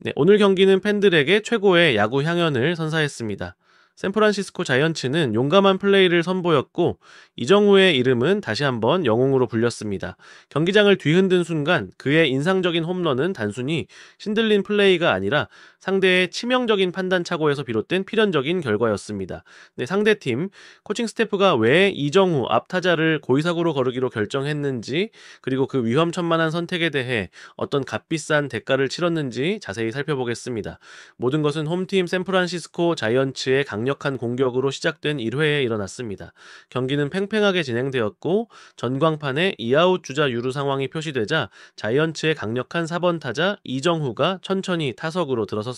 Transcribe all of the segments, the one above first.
네, 오늘 경기는 팬들에게 최고의 야구 향연을 선사했습니다. 샌프란시스코 자이언츠는 용감한 플레이를 선보였고 이정후의 이름은 다시 한번 영웅으로 불렸습니다. 경기장을 뒤흔든 순간 그의 인상적인 홈런은 단순히 신들린 플레이가 아니라 상대의 치명적인 판단 착오에서 비롯된 필연적인 결과였습니다. 네, 상대팀 코칭 스태프가 왜 이정후 앞타자를 고의사고로 거르기로 결정했는지, 그리고 그 위험천만한 선택에 대해 어떤 값비싼 대가를 치렀는지 자세히 살펴보겠습니다. 모든 것은 홈팀 샌프란시스코 자이언츠의 강력한 공격으로 시작된 1회에 일어났습니다. 경기는 팽팽하게 진행되었고 전광판에 이아웃 주자 유루 상황이 표시되자 자이언츠의 강력한 4번 타자 이정후가 천천히 타석으로 들어섰습니다.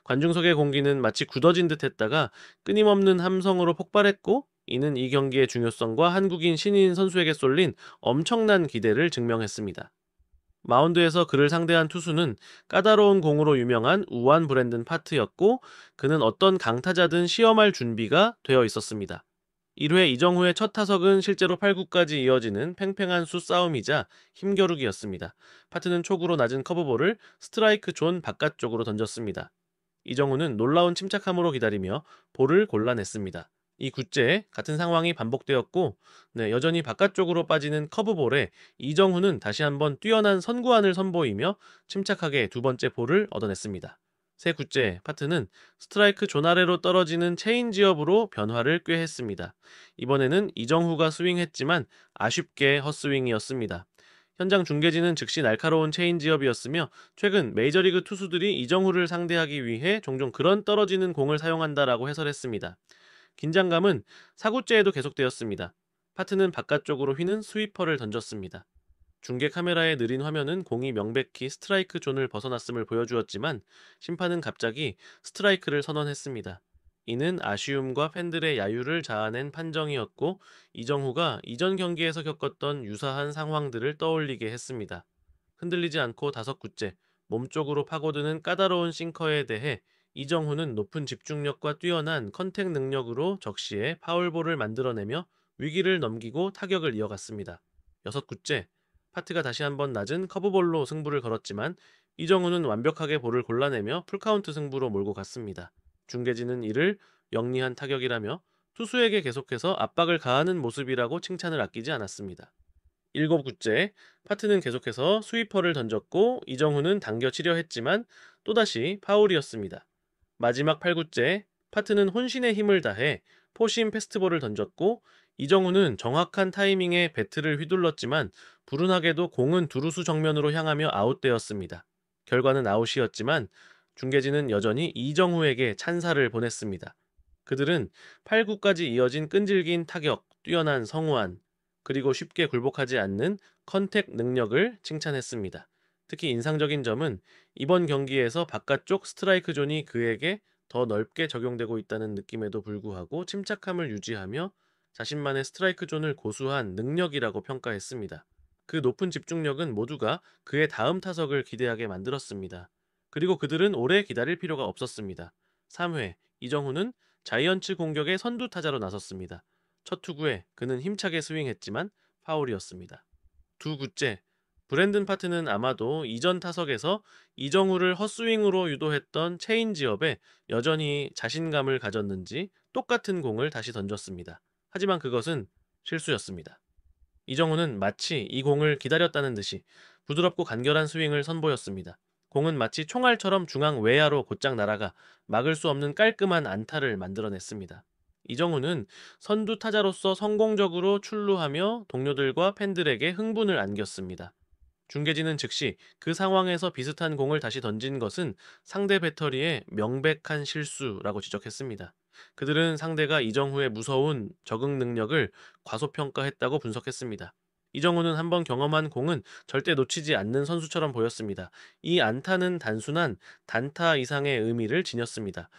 관중석의 공기는 마치 굳어진 듯 했다가 끊임없는 함성으로 폭발했고, 이는 이 경기의 중요성과 한국인 신인 선수에게 쏠린 엄청난 기대를 증명했습니다. 마운드에서 그를 상대한 투수는 까다로운 공으로 유명한 우한 브랜든 파트였고, 그는 어떤 강타자든 시험할 준비가 되어 있었습니다. 1회 이정후의 첫 타석은 실제로 8구까지 이어지는 팽팽한 수싸움이자 힘겨루기였습니다. 파트는 초구로 낮은 커브볼을 스트라이크 존 바깥쪽으로 던졌습니다. 이정후는 놀라운 침착함으로 기다리며 볼을 골라냈습니다. 이 구째에 같은 상황이 반복되었고, 여전히 바깥쪽으로 빠지는 커브볼에 이정후는 다시 한번 뛰어난 선구안을 선보이며 침착하게 두 번째 볼을 얻어냈습니다. 세 구째 파트는 스트라이크 존 아래로 떨어지는 체인지업으로 변화를 꾀했습니다. 이번에는 이정후가 스윙했지만 아쉽게 헛스윙이었습니다. 현장 중계진은 즉시 날카로운 체인지업이었으며, 최근 메이저리그 투수들이 이정후를 상대하기 위해 종종 그런 떨어지는 공을 사용한다라고 해설했습니다. 긴장감은 4구째에도 계속되었습니다. 파트는 바깥쪽으로 휘는 스위퍼를 던졌습니다. 중계 카메라의 느린 화면은 공이 명백히 스트라이크 존을 벗어났음을 보여주었지만, 심판은 갑자기 스트라이크를 선언했습니다. 이는 아쉬움과 팬들의 야유를 자아낸 판정이었고, 이정후가 이전 경기에서 겪었던 유사한 상황들을 떠올리게 했습니다. 흔들리지 않고 5구째, 몸쪽으로 파고드는 까다로운 싱커에 대해 이정후는 높은 집중력과 뛰어난 컨택 능력으로 적시에 파울볼을 만들어내며 위기를 넘기고 타격을 이어갔습니다. 6구째, 파트가 다시 한번 낮은 커브볼로 승부를 걸었지만 이정후는 완벽하게 볼을 골라내며 풀카운트 승부로 몰고 갔습니다. 중계진은 이를 영리한 타격이라며 투수에게 계속해서 압박을 가하는 모습이라고 칭찬을 아끼지 않았습니다. 7구째, 파트는 계속해서 스위퍼를 던졌고 이정후는 당겨 치려 했지만 또다시 파울이었습니다. 마지막 8구째, 파트는 혼신의 힘을 다해 포심 패스트볼을 던졌고 이정후는 정확한 타이밍에 배트를 휘둘렀지만 불운하게도 공은 두루수 정면으로 향하며 아웃되었습니다. 결과는 아웃이었지만 중계진은 여전히 이정후에게 찬사를 보냈습니다. 그들은 8구까지 이어진 끈질긴 타격, 뛰어난 성우안, 그리고 쉽게 굴복하지 않는 컨택 능력을 칭찬했습니다. 특히 인상적인 점은 이번 경기에서 바깥쪽 스트라이크 존이 그에게 더 넓게 적용되고 있다는 느낌에도 불구하고 침착함을 유지하며 자신만의 스트라이크 존을 고수한 능력이라고 평가했습니다. 그 높은 집중력은 모두가 그의 다음 타석을 기대하게 만들었습니다. 그리고 그들은 오래 기다릴 필요가 없었습니다. 3회, 이정후는 자이언츠 공격의 선두 타자로 나섰습니다. 첫 투구에 그는 힘차게 스윙했지만 파울이었습니다. 두 구째, 브랜든 파트는 아마도 이전 타석에서 이정후를 헛스윙으로 유도했던 체인지업에 여전히 자신감을 가졌는지 똑같은 공을 다시 던졌습니다. 하지만 그것은 실수였습니다. 이정후는 마치 이 공을 기다렸다는 듯이 부드럽고 간결한 스윙을 선보였습니다. 공은 마치 총알처럼 중앙 외야로 곧장 날아가 막을 수 없는 깔끔한 안타를 만들어냈습니다. 이정후는 선두 타자로서 성공적으로 출루하며 동료들과 팬들에게 흥분을 안겼습니다. 중계진은 즉시 그 상황에서 비슷한 공을 다시 던진 것은 상대 배터리의 명백한 실수라고 지적했습니다. 그들은 상대가 이정후의 무서운 적응 능력을 과소평가했다고 분석했습니다. 이정후는 한번 경험한 공은 절대 놓치지 않는 선수처럼 보였습니다. 이 안타는 단순한 단타 이상의 의미를 지녔습니다.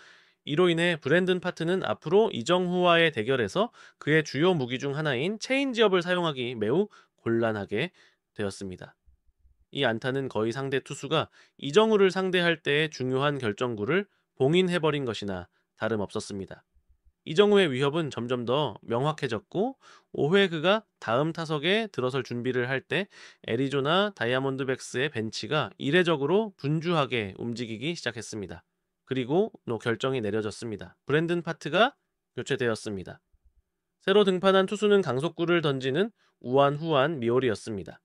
이로 인해 브랜든 파트는 앞으로 이정후와의 대결에서 그의 주요 무기 중 하나인 체인지업을 사용하기 매우 곤란하게 되었습니다. 이 안타는 거의 상대 투수가 이정후를 상대할 때의 중요한 결정구를 봉인해버린 것이나 다름없었습니다. 이정후의 위협은 점점 더 명확해졌고 5회 그가 다음 타석에 들어설 준비를 할 때 애리조나 다이아몬드백스의 벤치가 이례적으로 분주하게 움직이기 시작했습니다. 그리고 또 결정이 내려졌습니다. 브랜든 파트가 교체되었습니다. 새로 등판한 투수는 강속구를 던지는 우완후안 미오리였습니다.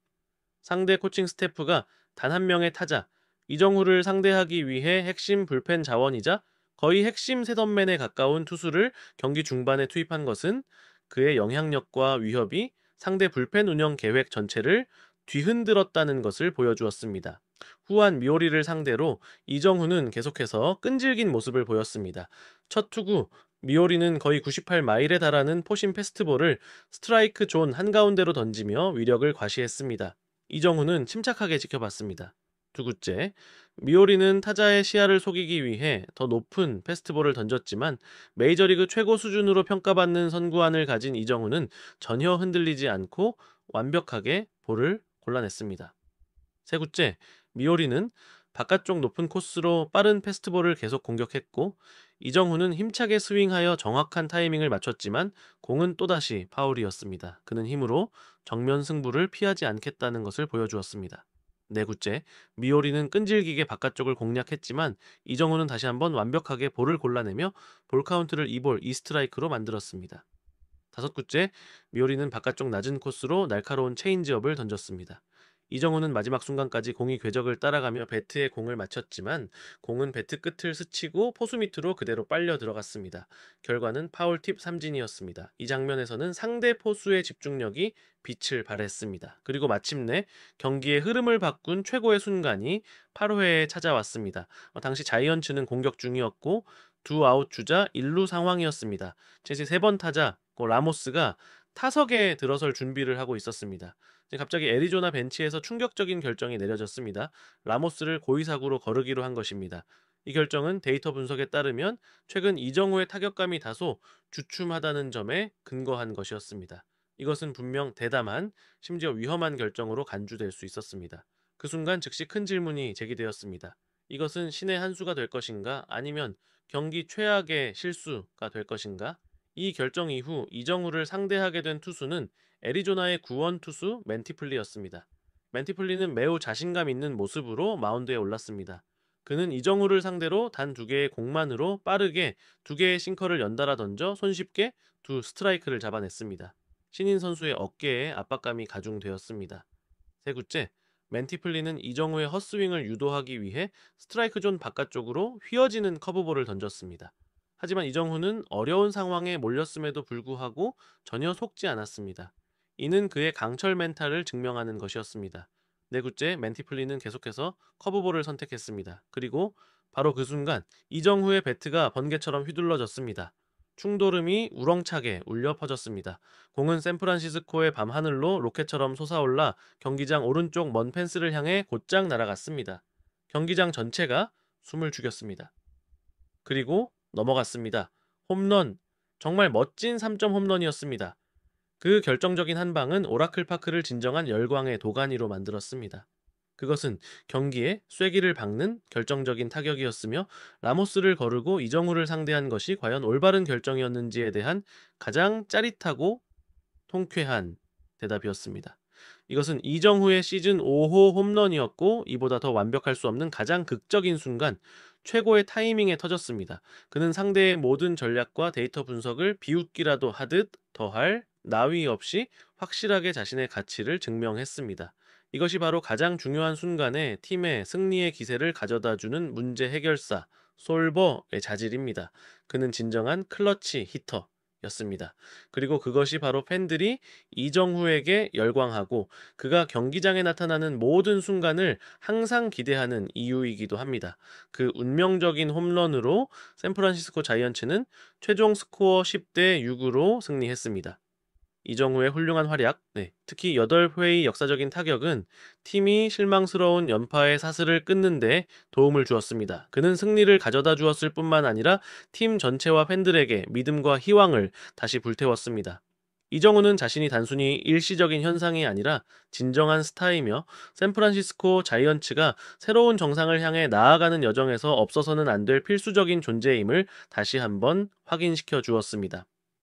상대 코칭 스태프가 단 한 명의 타자 이정후를 상대하기 위해 핵심 불펜 자원이자 거의 핵심 셋업맨에 가까운 투수를 경기 중반에 투입한 것은 그의 영향력과 위협이 상대 불펜 운영 계획 전체를 뒤흔들었다는 것을 보여주었습니다. 후한 미오리를 상대로 이정후는 계속해서 끈질긴 모습을 보였습니다. 첫 투구 미오리는 거의 98마일에 달하는 포심 패스트볼을 스트라이크 존 한가운데로 던지며 위력을 과시했습니다. 이정후는 침착하게 지켜봤습니다. 두구째, 미오리는 타자의 시야를 속이기 위해 더 높은 패스트볼을 던졌지만 메이저리그 최고 수준으로 평가받는 선구안을 가진 이정후는 전혀 흔들리지 않고 완벽하게 볼을 골라냈습니다. 세구째, 미오리는 바깥쪽 높은 코스로 빠른 패스트볼을 계속 공격했고 이정후는 힘차게 스윙하여 정확한 타이밍을 맞췄지만 공은 또다시 파울이었습니다. 그는 힘으로 정면 승부를 피하지 않겠다는 것을 보여주었습니다. 네구째, 미오리는 끈질기게 바깥쪽을 공략했지만 이정후는 다시 한번 완벽하게 볼을 골라내며 볼 카운트를 2볼 2스트라이크로 만들었습니다. 다섯구째, 미오리는 바깥쪽 낮은 코스로 날카로운 체인지업을 던졌습니다. 이정후는 마지막 순간까지 공이 궤적을 따라가며 배트에 공을 맞췄지만 공은 배트 끝을 스치고 포수 밑으로 그대로 빨려 들어갔습니다. 결과는 파울팁 삼진이었습니다. 이 장면에서는 상대 포수의 집중력이 빛을 발했습니다. 그리고 마침내 경기의 흐름을 바꾼 최고의 순간이 8회에 찾아왔습니다. 당시 자이언츠는 공격 중이었고 두 아웃 주자 1루 상황이었습니다. 제 3번 타자 라모스가 타석에 들어설 준비를 하고 있었습니다. 갑자기 애리조나 벤치에서 충격적인 결정이 내려졌습니다. 라모스를 고의사구로 거르기로 한 것입니다. 이 결정은 데이터 분석에 따르면 최근 이정후의 타격감이 다소 주춤하다는 점에 근거한 것이었습니다. 이것은 분명 대담한, 심지어 위험한 결정으로 간주될 수 있었습니다. 그 순간 즉시 큰 질문이 제기되었습니다. 이것은 신의 한 수가 될 것인가? 아니면 경기 최악의 실수가 될 것인가? 이 결정 이후 이정후를 상대하게 된 투수는 애리조나의 구원 투수 맨티플리였습니다. 맨티플리는 매우 자신감 있는 모습으로 마운드에 올랐습니다. 그는 이정후를 상대로 단 2개의 공만으로 빠르게 2개의 싱커를 연달아 던져 손쉽게 2스트라이크를 잡아냈습니다. 신인 선수의 어깨에 압박감이 가중되었습니다. 세구째, 맨티플리는 이정후의 헛스윙을 유도하기 위해 스트라이크 존 바깥쪽으로 휘어지는 커브볼을 던졌습니다. 하지만 이정후는 어려운 상황에 몰렸음에도 불구하고 전혀 속지 않았습니다. 이는 그의 강철 멘탈을 증명하는 것이었습니다. 네구째, 맨티플리는 계속해서 커브볼을 선택했습니다. 그리고 바로 그 순간 이정후의 배트가 번개처럼 휘둘러졌습니다. 충돌음이 우렁차게 울려 퍼졌습니다. 공은 샌프란시스코의 밤하늘로 로켓처럼 솟아올라 경기장 오른쪽 먼 펜스를 향해 곧장 날아갔습니다. 경기장 전체가 숨을 죽였습니다. 그리고 넘어갔습니다. 홈런, 정말 멋진 3점 홈런이었습니다. 그 결정적인 한 방은 오라클 파크를 진정한 열광의 도가니로 만들었습니다. 그것은 경기에 쐐기를 박는 결정적인 타격이었으며 라모스를 거르고 이정후를 상대한 것이 과연 올바른 결정이었는지에 대한 가장 짜릿하고 통쾌한 대답이었습니다. 이것은 이정후의 시즌 5호 홈런이었고 이보다 더 완벽할 수 없는 가장 극적인 순간, 최고의 타이밍에 터졌습니다. 그는 상대의 모든 전략과 데이터 분석을 비웃기라도 하듯 더할 나위 없이 확실하게 자신의 가치를 증명했습니다. 이것이 바로 가장 중요한 순간에 팀의 승리의 기세를 가져다주는 문제 해결사, 솔버의 자질입니다. 그는 진정한 클러치 히터였습니다. 그리고 그것이 바로 팬들이 이정후에게 열광하고 그가 경기장에 나타나는 모든 순간을 항상 기대하는 이유이기도 합니다. 그 운명적인 홈런으로 샌프란시스코 자이언츠는 최종 스코어 10대 6으로 승리했습니다. 이정후의 훌륭한 활약, 특히 8회의 역사적인 타격은 팀이 실망스러운 연파의 사슬을 끊는 데 도움을 주었습니다. 그는 승리를 가져다 주었을 뿐만 아니라 팀 전체와 팬들에게 믿음과 희망을 다시 불태웠습니다. 이정우는 자신이 단순히 일시적인 현상이 아니라 진정한 스타이며 샌프란시스코 자이언츠가 새로운 정상을 향해 나아가는 여정에서 없어서는 안 될 필수적인 존재임을 다시 한번 확인시켜 주었습니다.